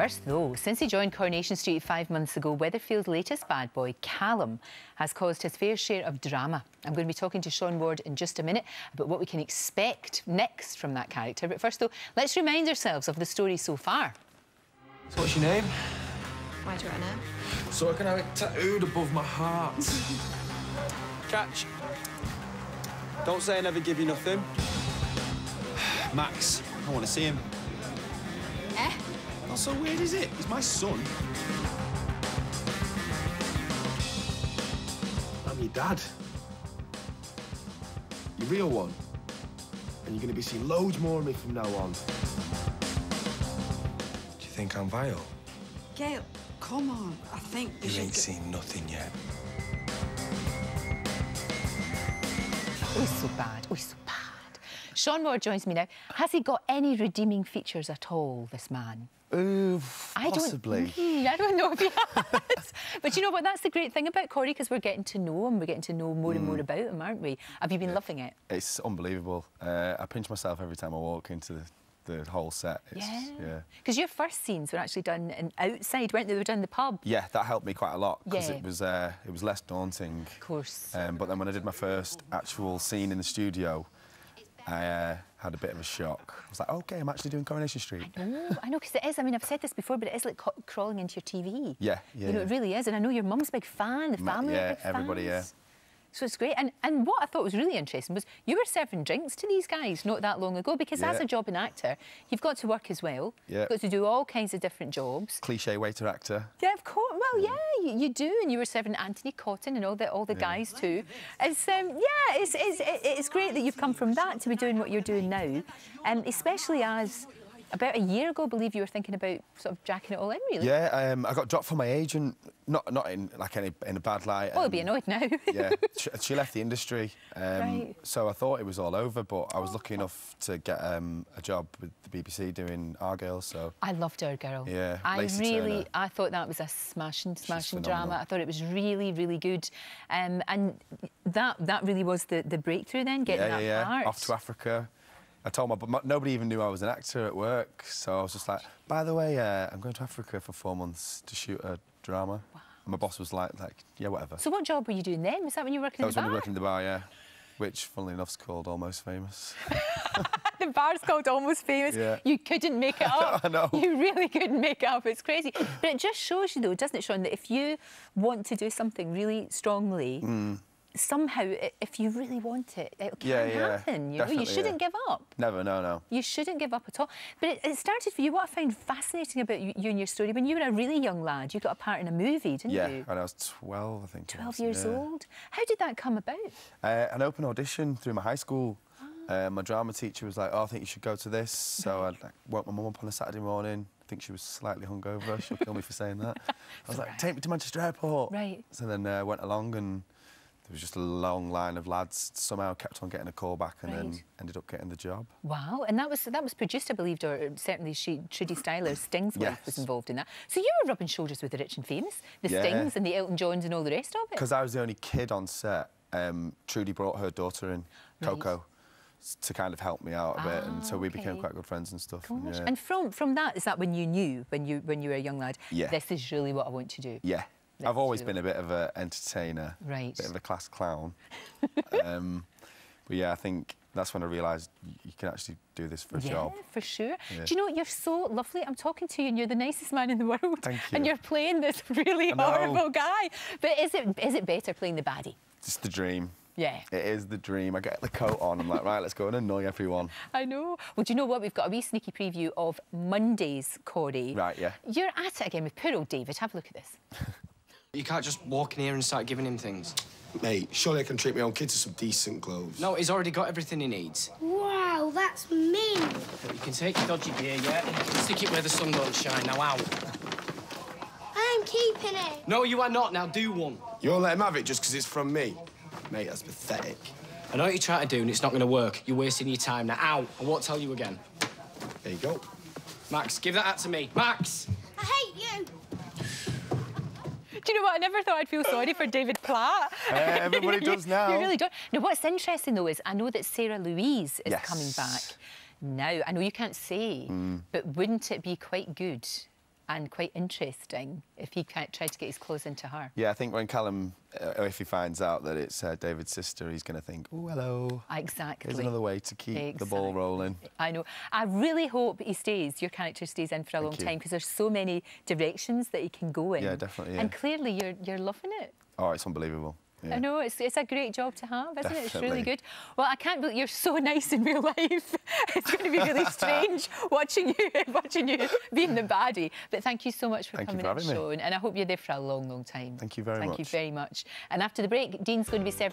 First, though, since he joined Coronation Street 5 months ago, Weatherfield's latest bad boy, Callum, has caused his fair share of drama. I'm going to be talking to Sean Ward in just a minute about what we can expect next from that character. But first, though, let's remind ourselves of the story so far. So what's your name? Why do you want to know? So I can have it tattooed above my heart. Catch. Don't say I never give you nothing. Max, I want to see him. Eh? Not so weird, is it? He's my son. I'm your dad. Your real one. And you're going to be seeing loads more of me from now on. Do you think I'm vile? Gail, come on. I think we You should ain't seen nothing yet. Oh, he's so bad. Oh, he's so bad. Sean Ward joins me now. Has he got any redeeming features at all, this man? Possibly. I don't know if he has. But you know what? That's the great thing about Corey, because we're getting to know him. We're getting to know more and more about him, aren't we? Have you been loving it? It's unbelievable. I pinch myself every time I walk into the whole set. Yeah. Because your first scenes were actually done outside, weren't they? They were done in the pub. Yeah, that helped me quite a lot because Yeah. it was less daunting. Of course. But then when I did my first actual scene in the studio, I had a bit of a shock. I was like, OK, I'm actually doing Coronation Street. I know, because it is. I mean, I've said this before, but it is like crawling into your TV. Yeah. You know, it really is. And I know your mum's a big fan, the family are big fans. Everybody, yeah. So it's great. And what I thought was really interesting was you were serving drinks to these guys not that long ago, because as a job an actor, you've got to work as well. Yeah. You've got to do all kinds of different jobs. Cliché waiter actor. Yeah, of course. Well, yeah, you do, and you were serving Anthony Cotton and all the guys too. It's it's great that you've come from that to be doing what you're doing now, and especially as about a year ago, I believe you were thinking about sort of jacking it all in, really. Yeah, I got dropped from my agent, not in like in a bad light. Oh, he'll be annoyed now. Yeah, she left the industry, Right. so I thought it was all over. But I was lucky enough to get a job with the BBC doing Our Girls. So I loved Our Girl. Yeah, I Turner. thought that was a smashing drama. phenomenal. I thought it was really, really good, and that really was the breakthrough then, getting that part. Off to Africa. I told but nobody even knew I was an actor at work, so I was just like, by the way, I'm going to Africa for 4 months to shoot a drama. Wow. And my boss was like, yeah, whatever. So what job were you doing then? Was that when you were working in the bar? That was when we were working in the bar, yeah. Which, funnily enough, is called Almost Famous. The bar's called Almost Famous. Yeah. You couldn't make it up. I know. You really couldn't make it up. It's crazy. But it just shows you, though, doesn't it, Sean, that if you want to do something really strongly, somehow, if you really want it, it can happen. You know, you shouldn't give up. Never, no. You shouldn't give up at all. But it started for you. What I find fascinating about you and your story, when you were a really young lad, you got a part in a movie, didn't you? Yeah, when I was 12, I think. 12 years old. How did that come about? An open audition through my high school. My drama teacher was like, oh, I think you should go to this. So I woke my mum up on a Saturday morning. I think she was slightly hungover. She'll kill me for saying that. I was like, take me to Manchester Airport. Right. So then I went along, and there was just a long line of lads. Somehow kept on getting a call back, and then ended up getting the job. Wow. And that was produced, I believe, or certainly Trudy Styler, Sting's wife, was involved in that. So you were rubbing shoulders with the rich and famous, the Stings and the Elton Johns and all the rest of it. Because I was the only kid on set, Trudy brought her daughter in, Coco, to kind of help me out a bit, and so we became quite good friends and stuff. Gosh. And from that, is that when you knew, when you were a young lad, this is really what I want to do? Yeah. I've always been a bit of an entertainer, right? Bit of a class clown. But yeah, I think that's when I realised you can actually do this for a job. Yeah, for sure. Yeah. Do you know, you're so lovely. I'm talking to you and you're the nicest man in the world. Thank you. And you're playing this really horrible guy. But is it better playing the baddie? It's the dream. Yeah. It is the dream. I get the coat on, I'm like, right, let's go and annoy everyone. I know. Well, do you know what? We've got a wee sneaky preview of Monday's Corey. Right, yeah. You're at it again with poor old David. Have a look at this. You can't just walk in here and start giving him things. Mate, surely I can treat my own kid to some decent clothes. No, he's already got everything he needs. Wow, that's mean. But you can take your dodgy gear, yeah? You can stick it where the sun don't shine. Now, out. I'm keeping it. No, you are not. Now, do one. You won't let him have it just because it's from me? Mate, that's pathetic. I know what you're trying to do, and it's not going to work. You're wasting your time. Now, out. I won't tell you again. There you go. Max, give that hat to me. Max! I hate you. Do you know what? I never thought I'd feel sorry for David Platt. Everybody does now. You really don't. Now, what's interesting, though, is I know that Sarah Louise is coming back now. I know you can't say, but wouldn't it be quite good and quite interesting if he tried to get his claws into her. Yeah, I think when Callum, if he finds out that it's David's sister, he's going to think, oh, hello. Exactly. Here's another way to keep the ball rolling. I know. I really hope he stays, your character stays in for a long time, because there's so many directions that he can go in. Yeah, definitely, yeah. And clearly you're loving it. Oh, it's unbelievable. Yeah. I know, it's a great job to have, isn't it? It's really Definitely. good. Well, I can't believe you're so nice in real life. It's going to be really strange watching you being the baddie. But thank you so much for coming and showing. And I hope you're there for a long, long time. Thank you very much. Thank you very much. And after the break, Dean's going to be serving